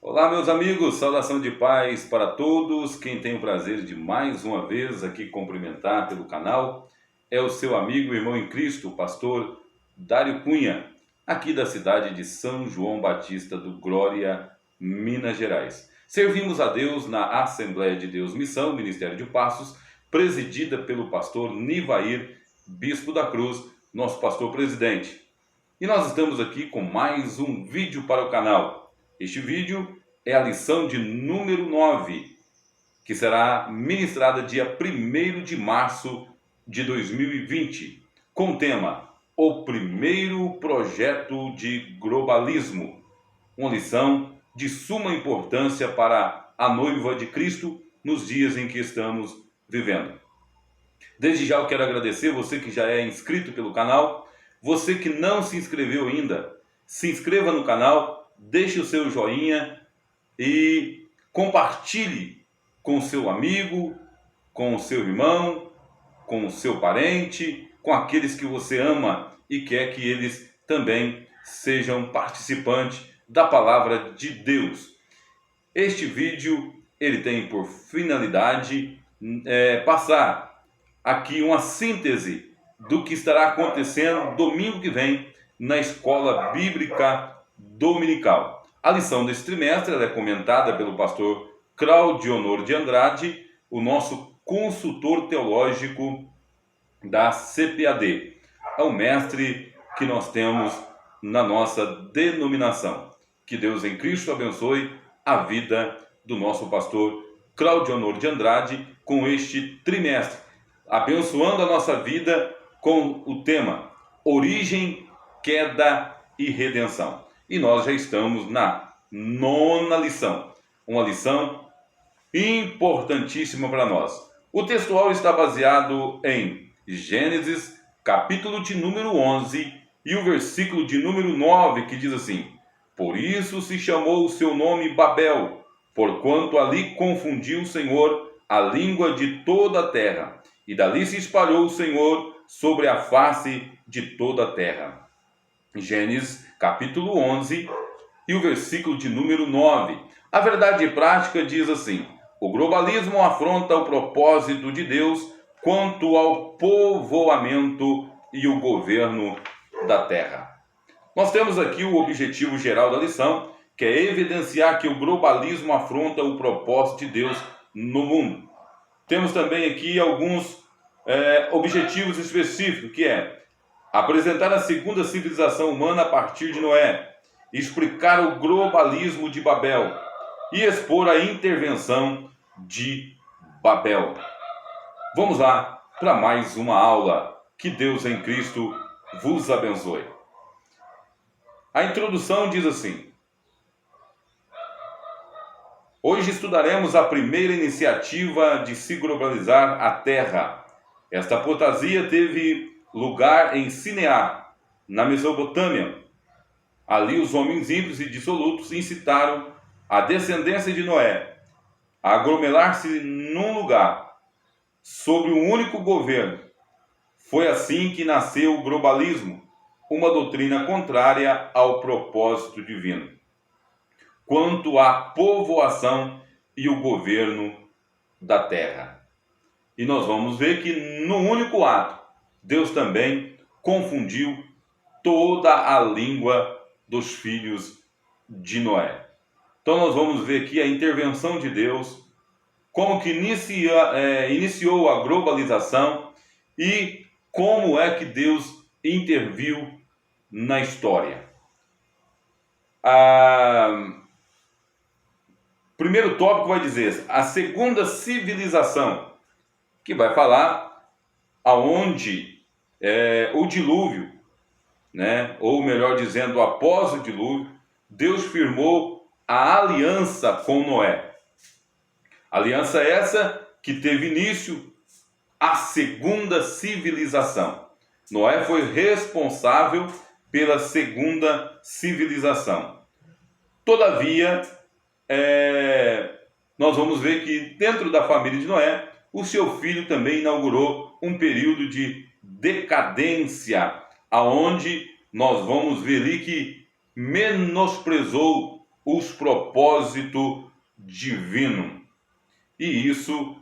Olá, meus amigos, saudação de paz para todos. Quem tem o prazer de mais uma vez aqui cumprimentar pelo canal é o seu amigo e irmão em Cristo, o pastor Dário Cunha, aqui da cidade de São João Batista do Glória, Minas Gerais. Servimos a Deus na Assembleia de Deus Missão, Ministério de Passos, presidida pelo pastor Nivair, bispo da Cruz, nosso pastor presidente. E nós estamos aqui com mais um vídeo para o canal. Este vídeo é a lição de número 9, que será ministrada dia 1º de março de 2020, com o tema O Primeiro Projeto de Globalismo. Uma lição de suma importância para a noiva de Cristo nos dias em que estamos vivendo. Desde já eu quero agradecer você que já é inscrito pelo canal, você que não se inscreveu ainda, se inscreva no canal, deixe o seu joinha e compartilhe com o seu amigo, com o seu irmão, com o seu parente, com aqueles que você ama e quer que eles também sejam participantes da palavra de Deus. Este vídeo ele tem por finalidade passar aqui uma síntese do que estará acontecendo domingo que vem na Escola Bíblica Dominical. A lição desse trimestre é comentada pelo pastor Claudionor de Andrade, o nosso consultor teológico da CPAD. É o mestre que nós temos na nossa denominação. Que Deus em Cristo abençoe a vida do nosso pastor Claudionor de Andrade com este trimestre, abençoando a nossa vida com o tema Origem, Queda e Redenção. E nós já estamos na 9ª lição, uma lição importantíssima para nós. O textual está baseado em Gênesis, capítulo de número 11 e o versículo de número 9, que diz assim: Por isso se chamou o seu nome Babel, porquanto ali confundiu o Senhor a língua de toda a terra, e dali se espalhou o Senhor sobre a face de toda a terra. Gênesis, capítulo 11 e o versículo de número 9. A verdade prática diz assim: o globalismo afronta o propósito de Deus quanto ao povoamento e o governo da terra. Nós temos aqui o objetivo geral da lição, que é evidenciar que o globalismo afronta o propósito de Deus no mundo. Temos também aqui alguns objetivos específicos, que é apresentar a segunda civilização humana a partir de Noé, explicar o globalismo de Babel e expor a intervenção de Babel. Vamos lá para mais uma aula. Que Deus em Cristo vos abençoe. A introdução diz assim: hoje estudaremos a primeira iniciativa de se globalizar a Terra. Esta apostasia teve lugar em Sinear, na Mesopotâmia. Ali os homens ímpios e dissolutos incitaram a descendência de Noé a aglomerar-se num lugar, sobre um único governo. Foi assim que nasceu o globalismo, uma doutrina contrária ao propósito divino, quanto à povoação e o governo da terra. E nós vamos ver que no único ato, Deus também confundiu toda a língua dos filhos de Noé. Então nós vamos ver aqui a intervenção de Deus, como que iniciou a globalização e como é que Deus interviu na história. Primeiro tópico vai dizer a segunda civilização, que vai falar aonde o dilúvio, né? Ou melhor dizendo, após o dilúvio, Deus firmou a aliança com Noé. Aliança essa que teve início a segunda civilização. Noé foi responsável pela segunda civilização. Todavia, nós vamos ver que dentro da família de Noé, o seu filho também inaugurou um período de decadência, aonde nós vamos ver ali que menosprezou os propósitos divinos. E isso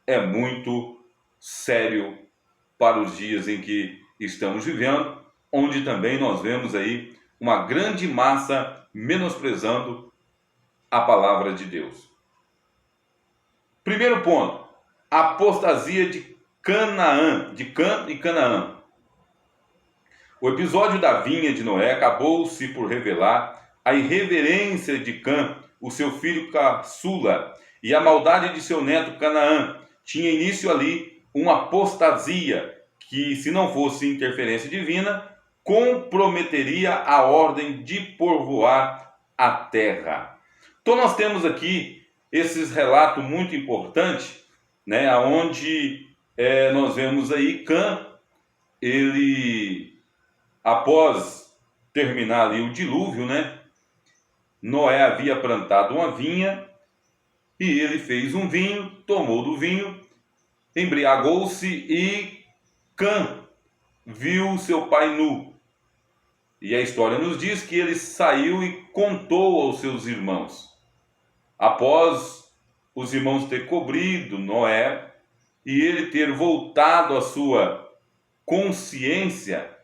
é muito sério para os dias em que estamos vivendo, onde também nós vemos aí uma grande massa menosprezando a palavra de Deus. Primeiro ponto, apostasia de Canaã, de Cã e Canaã. O episódio da vinha de Noé acabou-se por revelar a irreverência de Cã, o seu filho caçula, e a maldade de seu neto Canaã. Tinha início ali uma apostasia que, se não fosse interferência divina, comprometeria a ordem de povoar a terra. Então nós temos aqui esses relatos muito importantes, né, onde nós vemos aí Cã, ele, após terminar ali o dilúvio, né, Noé havia plantado uma vinha e ele fez um vinho, tomou do vinho, embriagou-se e Cã viu seu pai nu. E a história nos diz que ele saiu e contou aos seus irmãos. Após os irmãos ter cobrido Noé e ele ter voltado à sua consciência,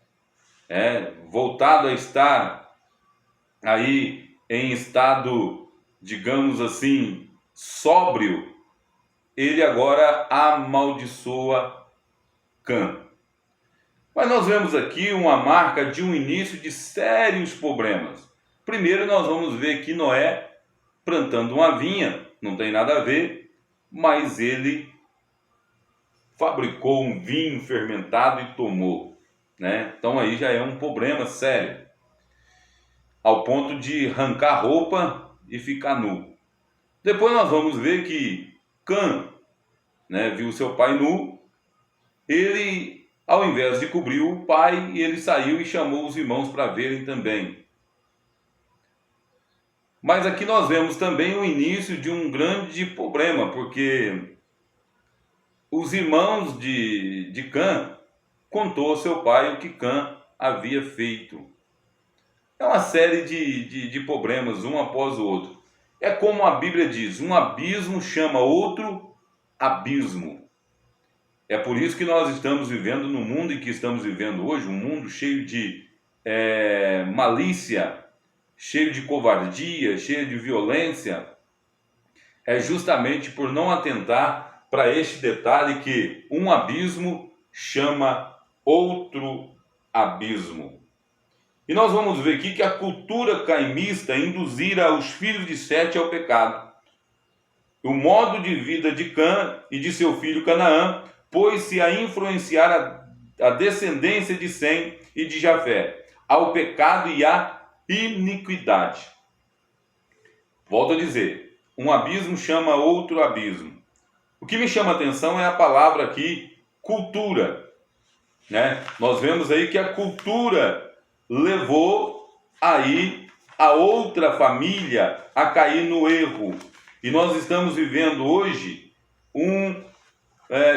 voltado a estar aí em estado, digamos assim, sóbrio, ele agora amaldiçoa Cã. Mas nós vemos aqui uma marca de um início de sérios problemas. Primeiro nós vamos ver aqui Noé plantando uma vinha, não tem nada a ver, mas ele fabricou um vinho fermentado e tomou, né? Então aí já é um problema sério, ao ponto de arrancar roupa e ficar nu. Depois nós vamos ver que Cã, né, viu seu pai nu, ele, ao invés de cobrir o pai, ele saiu e chamou os irmãos para verem também. Mas aqui nós vemos também o início de um grande problema, porque os irmãos de Cã contou ao seu pai o que Cã havia feito. É uma série de problemas, um após o outro. É como a Bíblia diz, um abismo chama outro abismo. É por isso que nós estamos vivendo no mundo em que estamos vivendo hoje, um mundo cheio de malícia, cheio de covardia, cheio de violência. É justamente por não atentar para este detalhe que um abismo chama outro abismo. E nós vamos ver aqui que a cultura caimista induzira os filhos de Sete ao pecado. O modo de vida de Cã e de seu filho Canaã pôs-se a influenciar a descendência de Sem e de Jafé, ao pecado e à iniquidade. Volto a dizer, um abismo chama outro abismo. O que me chama a atenção é a palavra aqui, cultura, né? Nós vemos aí que a cultura levou aí a outra família a cair no erro. E nós estamos vivendo hoje um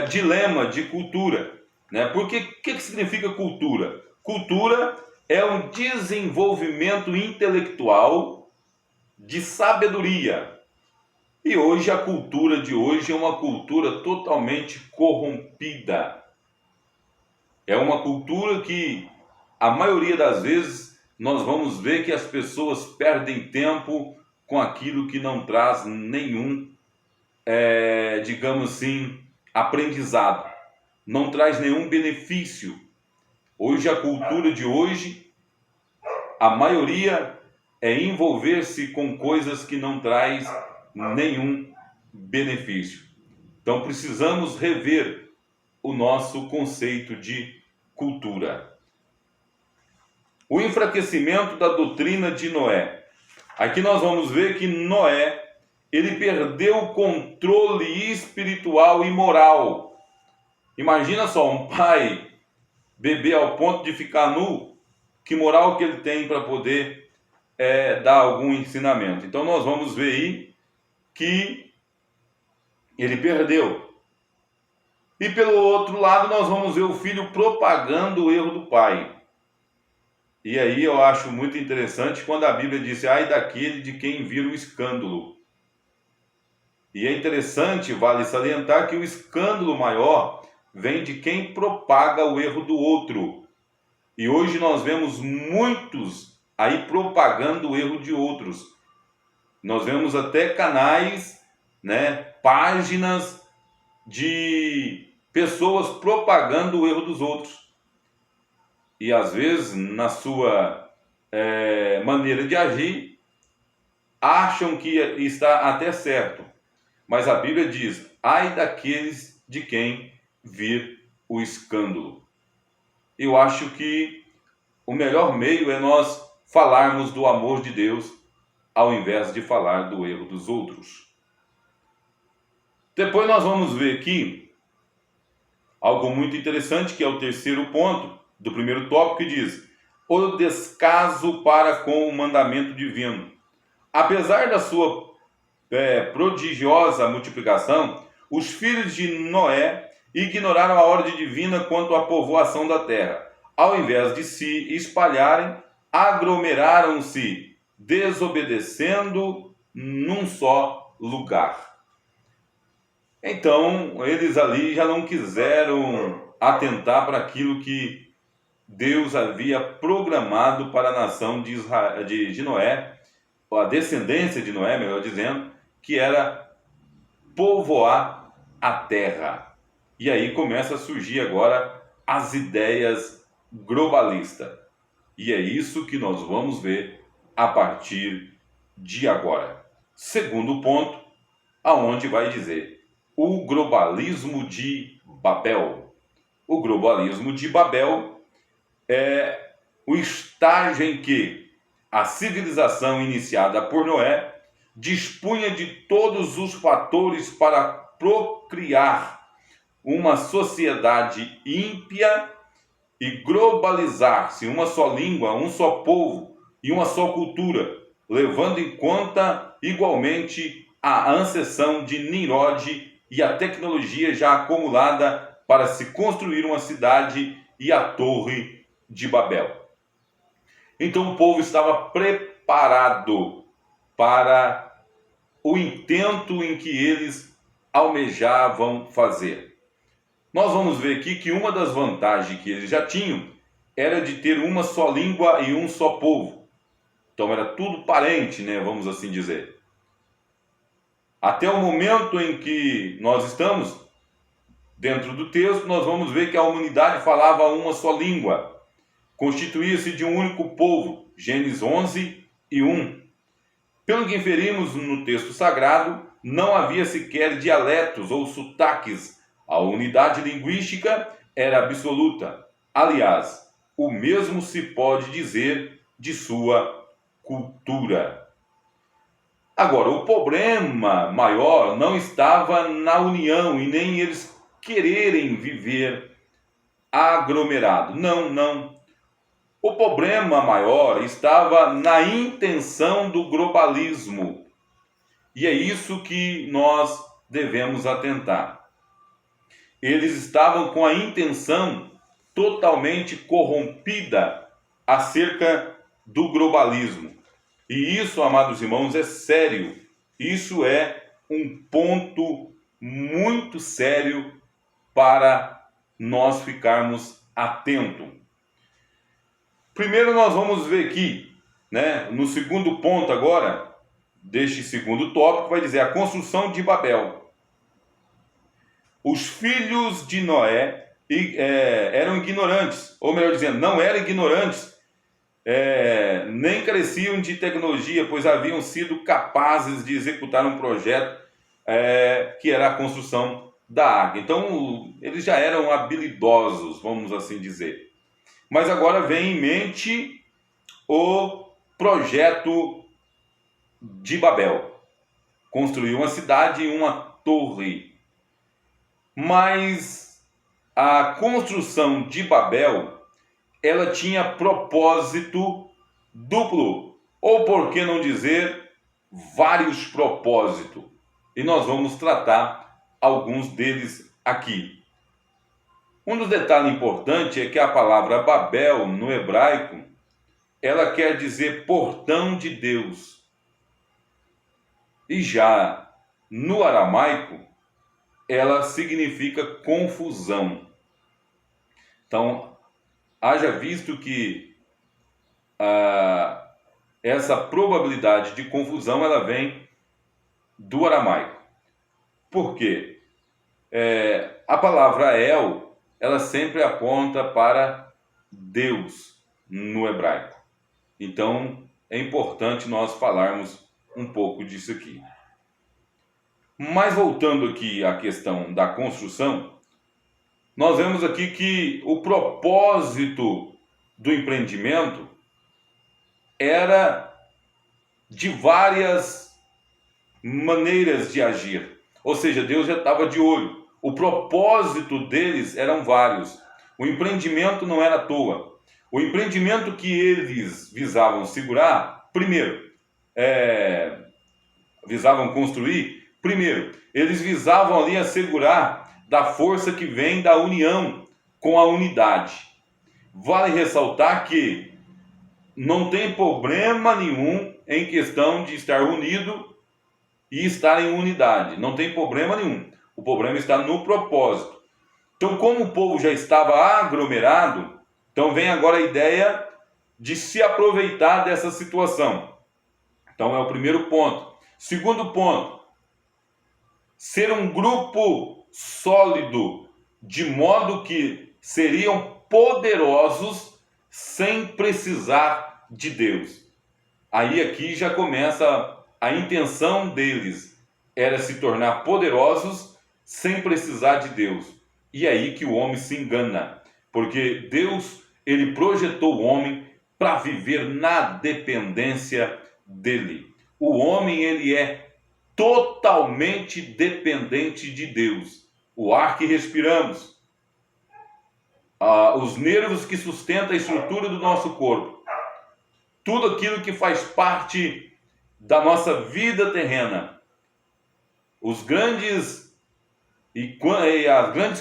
dilema de cultura, né? Porque o que significa cultura? Cultura é um desenvolvimento intelectual de sabedoria. E hoje a cultura de hoje é uma cultura totalmente corrompida. É uma cultura que a maioria das vezes nós vamos ver que as pessoas perdem tempo com aquilo que não traz nenhum, digamos assim, aprendizado. Não traz nenhum benefício. Hoje a cultura de hoje, a maioria é envolver-se com coisas que não traz nenhum benefício. Então precisamos rever o nosso conceito de cultura. O enfraquecimento da doutrina de Noé. Aqui nós vamos ver que Noé, ele perdeu o controle espiritual e moral. Imagina só, um pai beber ao ponto de ficar nu, que moral que ele tem para poder dar algum ensinamento? Então nós vamos ver aí que ele perdeu. E pelo outro lado nós vamos ver o filho propagando o erro do pai. E aí eu acho muito interessante quando a Bíblia diz: ai daquele de quem vir o escândalo. E é interessante, vale salientar, que o escândalo maior vem de quem propaga o erro do outro. E hoje nós vemos muitos aí propagando o erro de outros. Nós vemos até canais, né, páginas de pessoas propagando o erro dos outros. E às vezes, na sua maneira de agir, acham que está até certo. Mas a Bíblia diz: ai daqueles de quem vir o escândalo. Eu acho que o melhor meio é nós falarmos do amor de Deus ao invés de falar do erro dos outros. Depois nós vamos ver aqui algo muito interessante, que é o terceiro ponto do primeiro tópico, que diz: o descaso para com o mandamento divino. Apesar da sua prodigiosa multiplicação, os filhos de Noé ignoraram a ordem divina quanto à povoação da terra. Ao invés de se espalharem, aglomeraram-se, desobedecendo num só lugar. Então, eles ali já não quiseram atentar para aquilo que Deus havia programado para a nação de Noé, a descendência de Noé, melhor dizendo, que era povoar a terra. E aí começa a surgir agora as ideias globalistas. E é isso que nós vamos ver a partir de agora. Segundo ponto, aonde vai dizer o globalismo de Babel. O globalismo de Babel é o estágio em que a civilização iniciada por Noé dispunha de todos os fatores para procriar uma sociedade ímpia e globalizar-se, uma só língua, um só povo e uma só cultura, levando em conta igualmente a ascensão de Nimrod e a tecnologia já acumulada para se construir uma cidade e a Torre de Babel. Então o povo estava preparado para o intento em que eles almejavam fazer. Nós vamos ver aqui que uma das vantagens que eles já tinham era de ter uma só língua e um só povo. Então era tudo parente, né, vamos assim dizer. Até o momento em que nós estamos dentro do texto, nós vamos ver que a humanidade falava uma só língua, constituía-se de um único povo, Gênesis 11:1. Pelo que inferimos no texto sagrado, não havia sequer dialetos ou sotaques. A unidade linguística era absoluta. Aliás, o mesmo se pode dizer de sua cultura. Agora, o problema maior não estava na união e nem eles quererem viver aglomerado. Não. O problema maior estava na intenção do globalismo. E é isso que nós devemos atentar. Eles estavam com a intenção totalmente corrompida acerca do globalismo. E isso, amados irmãos, é sério. Isso é um ponto muito sério para nós ficarmos atentos. Primeiro nós vamos ver aqui, né, no segundo ponto agora, deste segundo tópico, vai dizer a construção de Babel. Os filhos de Noé eram ignorantes, ou melhor dizendo, não eram ignorantes, nem careciam de tecnologia, pois haviam sido capazes de executar um projeto que era a construção da arca. Então, eles já eram habilidosos, vamos assim dizer. Mas agora vem em mente o projeto de Babel. Construir uma cidade e uma torre. Mas a construção de Babel, ela tinha propósito duplo, ou por que não dizer vários propósitos. E nós vamos tratar alguns deles aqui. Um dos detalhes importantes é que a palavra Babel no hebraico ela quer dizer portão de Deus. E já no aramaico, ela significa confusão. Então, haja visto que essa probabilidade de confusão ela vem do aramaico. Por quê? A palavra El, ela sempre aponta para Deus no hebraico. Então, é importante nós falarmos um pouco disso aqui. Mas voltando aqui à questão da construção, nós vemos aqui que o propósito do empreendimento era de várias maneiras de agir. Ou seja, Deus já estava de olho. O propósito deles eram vários. O empreendimento não era à toa. O empreendimento que eles visavam segurar, visavam construir, eles visavam ali assegurar da força que vem da união com a unidade. Vale ressaltar que não tem problema nenhum em questão de estar unido e estar em unidade. Não tem problema nenhum. O problema está no propósito. Então, como o povo já estava aglomerado, então vem agora a ideia de se aproveitar dessa situação. Então é o primeiro ponto. Segundo ponto, ser um grupo sólido, de modo que seriam poderosos sem precisar de Deus. Aí aqui já começa a intenção deles, era se tornar poderosos sem precisar de Deus. E é aí que o homem se engana, porque Deus, ele projetou o homem para viver na dependência dele. O homem, ele é totalmente dependente de Deus. O ar que respiramos, os nervos que sustentam a estrutura do nosso corpo, tudo aquilo que faz parte da nossa vida terrena, as grandes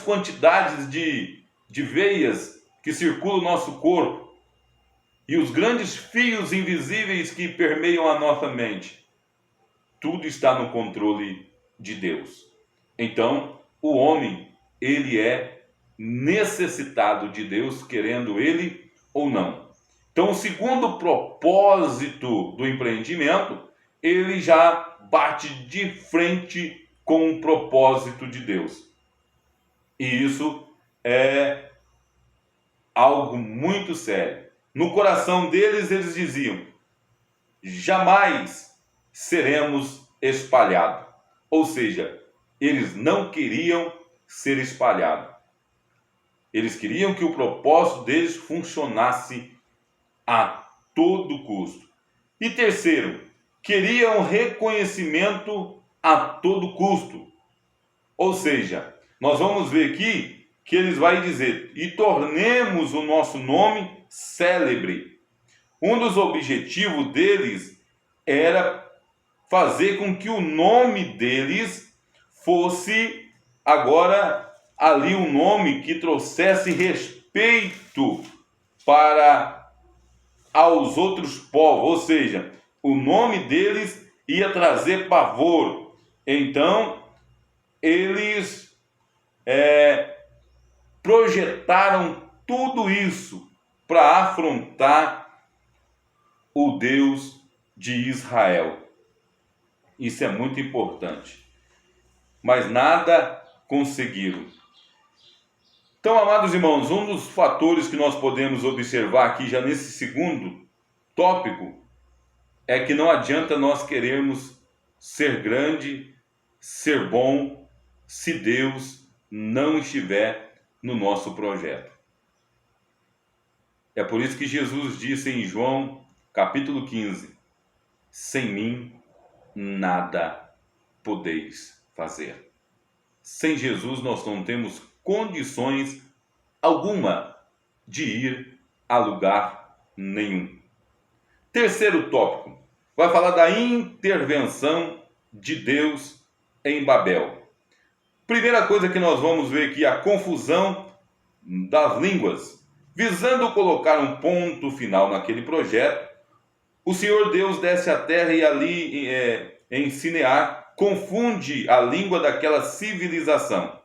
quantidades de veias que circulam o nosso corpo e os grandes fios invisíveis que permeiam a nossa mente, tudo está no controle de Deus. Então, o homem, ele é necessitado de Deus, querendo ele ou não. Então, o segundo propósito do empreendimento, ele já bate de frente com o propósito de Deus. E isso é algo muito sério. No coração deles, eles diziam: jamais seremos espalhados. Ou seja, eles não queriam ser espalhados. Eles queriam que o propósito deles funcionasse a todo custo. E terceiro, queriam reconhecimento a todo custo. Ou seja, nós vamos ver aqui que eles vão dizer: e tornemos o nosso nome célebre. Um dos objetivos deles era fazer com que o nome deles fosse agora ali um nome que trouxesse respeito para aos outros povos, ou seja, o nome deles ia trazer pavor. Então, eles projetaram tudo isso para afrontar o Deus de Israel. Isso é muito importante. Mas nada conseguiram. Então, amados irmãos, um dos fatores que nós podemos observar aqui já nesse segundo tópico é que não adianta nós querermos ser grande, ser bom, se Deus não estiver no nosso projeto. É por isso que Jesus disse em João capítulo 15: sem mim nada podeis fazer. Sem Jesus nós não temos condições alguma de ir a lugar nenhum. Terceiro tópico, vai falar da intervenção de Deus em Babel. Primeira coisa que nós vamos ver aqui, a confusão das línguas. Visando colocar um ponto final naquele projeto, o Senhor Deus desce à terra e ali em Sinear confunde a língua daquela civilização.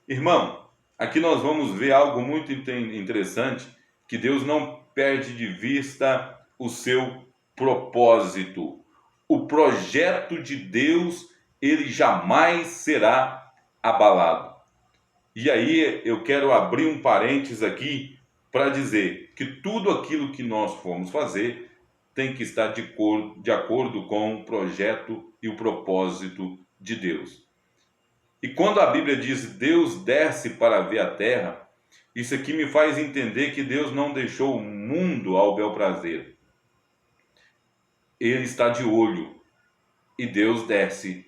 Irmão, aqui nós vamos ver algo muito interessante, que Deus não perde de vista o seu propósito. O projeto de Deus, ele jamais será abalado. E aí eu quero abrir um parênteses aqui para dizer que tudo aquilo que nós formos fazer tem que estar de acordo com o projeto e o propósito de Deus. E quando a Bíblia diz Deus desce para ver a terra, isso aqui me faz entender que Deus não deixou o mundo ao bel prazer. Ele está de olho e Deus desce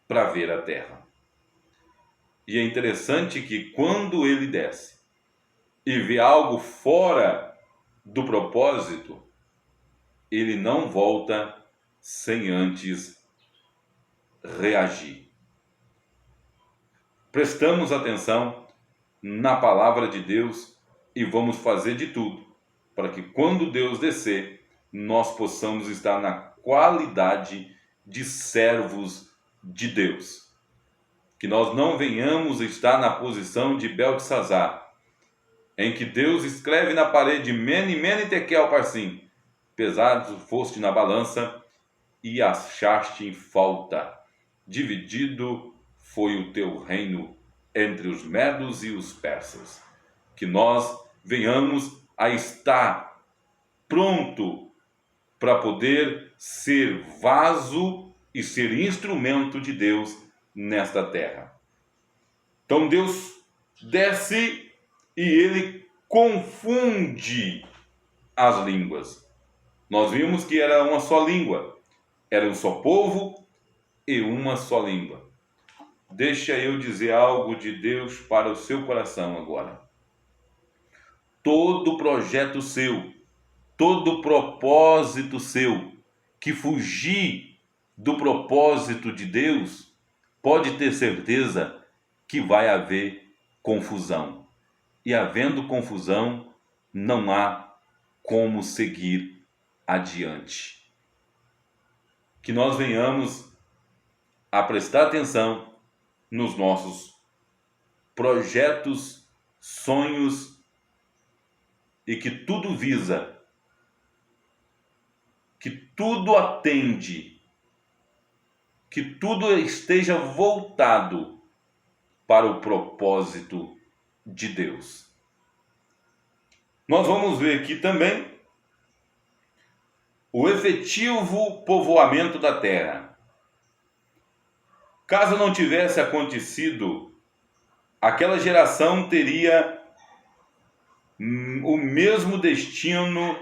para ver a terra. E é interessante que quando ele desce e vê algo fora do propósito, ele não volta sem antes reagir. Prestamos atenção na palavra de Deus e vamos fazer de tudo para que quando Deus descer, nós possamos estar na qualidade de servos de Deus. Que nós não venhamos estar na posição de Beltesazar, em que Deus escreve na parede Mene, Mene, Tekel, Parsim, pesado foste na balança e achaste em falta. Dividido foi o teu reino entre os medos e os persas. Que nós venhamos a estar pronto para poder ser vaso e ser instrumento de Deus nesta terra. Então Deus desce e ele confunde as línguas. Nós vimos que era uma só língua, era um só povo e uma só língua. Deixa eu dizer algo de Deus para o seu coração agora. Todo projeto seu, todo propósito seu que fugir do propósito de Deus, pode ter certeza que vai haver confusão. E havendo confusão, não há como seguir adiante. Que nós venhamos a prestar atenção nos nossos projetos, sonhos, e que tudo visa, que tudo atende, que tudo esteja voltado para o propósito de Deus. Nós vamos ver aqui também o efetivo povoamento da terra. Caso não tivesse acontecido, aquela geração teria o mesmo destino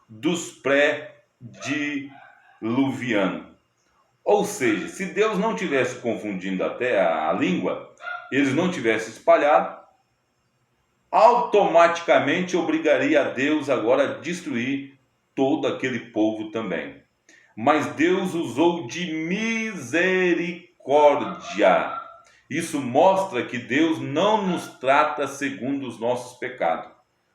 dos pré-diluvianos. Ou seja, se Deus não tivesse confundindo até a língua, eles não tivessem espalhado, automaticamente obrigaria a Deus agora a destruir todo aquele povo também. Mas Deus usou de misericórdia. Isso mostra que Deus não nos trata segundo os nossos pecados,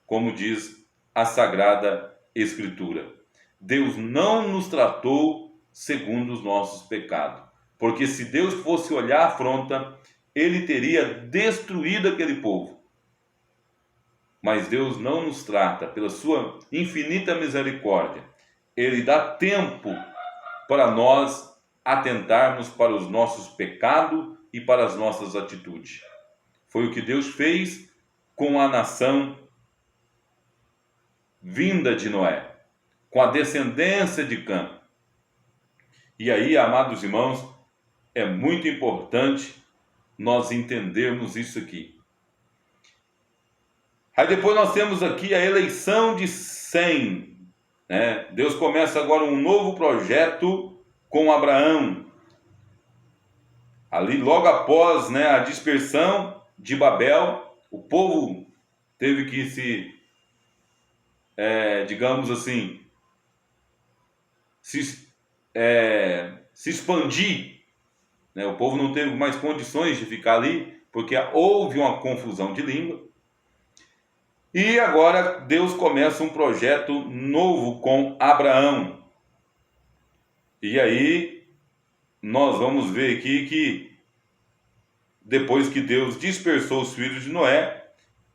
como diz a Sagrada Escritura. Deus não nos tratou segundo os nossos pecados, porque se Deus fosse olhar a afronta, ele teria destruído aquele povo. Mas Deus não nos trata pela sua infinita misericórdia. Ele dá tempo para nós atentarmos para os nossos pecados e para as nossas atitudes. Foi o que Deus fez com a nação vinda de Noé, com a descendência de Cã. E aí, amados irmãos, é muito importante nós entendermos isso aqui. Aí depois nós temos aqui a eleição de Sem. Né? Deus começa agora um novo projeto com Abraão. Ali logo após, né, a dispersão de Babel, o povo teve que digamos assim, se expandir. Né? O povo não teve mais condições de ficar ali, porque houve uma confusão de língua. E agora Deus começa um projeto novo com Abraão. E aí nós vamos ver aqui que depois que Deus dispersou os filhos de Noé,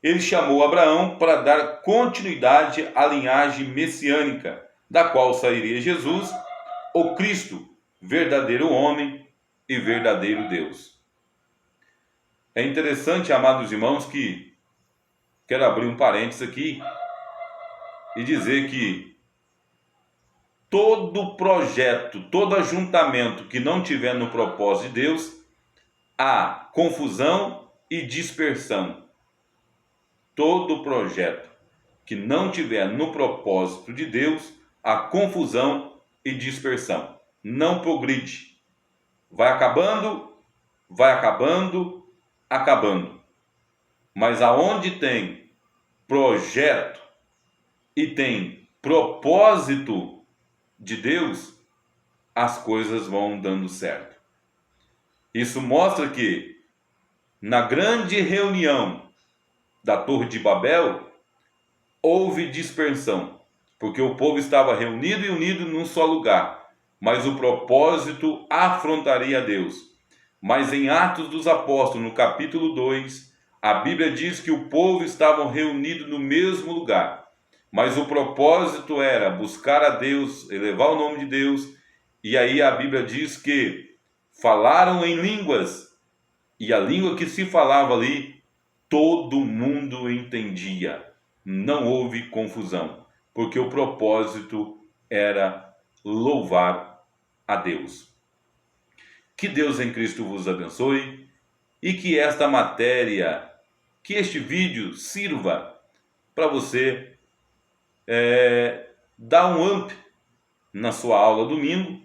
ele chamou Abraão para dar continuidade à linhagem messiânica, da qual sairia Jesus, o Cristo, verdadeiro homem e verdadeiro Deus. É interessante, amados irmãos, que quero abrir um parênteses aqui e dizer que todo projeto, todo ajuntamento que não tiver no propósito de Deus, há confusão e dispersão. Todo projeto que não tiver no propósito de Deus, há confusão e dispersão. Não progride. Vai acabando, acabando. Mas aonde tem projeto e tem propósito de Deus, as coisas vão dando certo. Isso mostra que na grande reunião da Torre de Babel houve dispersão, porque o povo estava reunido e unido num só lugar, mas o propósito afrontaria a Deus. Mas em Atos dos Apóstolos, no capítulo 2, a Bíblia diz que o povo estava reunido no mesmo lugar, mas o propósito era buscar a Deus, elevar o nome de Deus, e aí a Bíblia diz que falaram em línguas, e a língua que se falava ali, todo mundo entendia. Não houve confusão, porque o propósito era louvar a Deus. Que Deus em Cristo vos abençoe e que esta matéria, que este vídeo sirva para você dar um up na sua aula domingo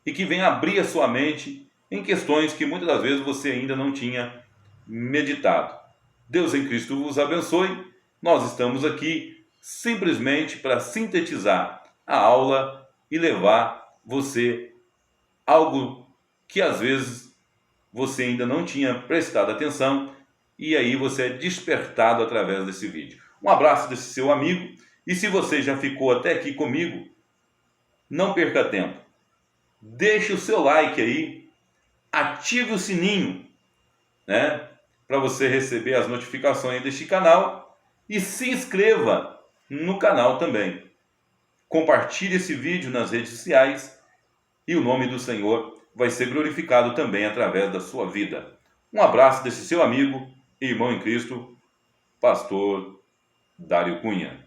e que venha abrir a sua mente em questões que muitas das vezes você ainda não tinha meditado. Deus em Cristo vos abençoe. Nós estamos aqui simplesmente para sintetizar a aula e levar você algo que às vezes você ainda não tinha prestado atenção e aí você é despertado através desse vídeo. Um abraço desse seu amigo e se você já ficou até aqui comigo, não perca tempo. Deixe o seu like aí, ative o sininho, né, para você receber as notificações deste canal e se inscreva no canal também. Compartilhe esse vídeo nas redes sociais e o nome do Senhor vai ser glorificado também através da sua vida. Um abraço desse seu amigo e irmão em Cristo, Pastor Dário Cunha.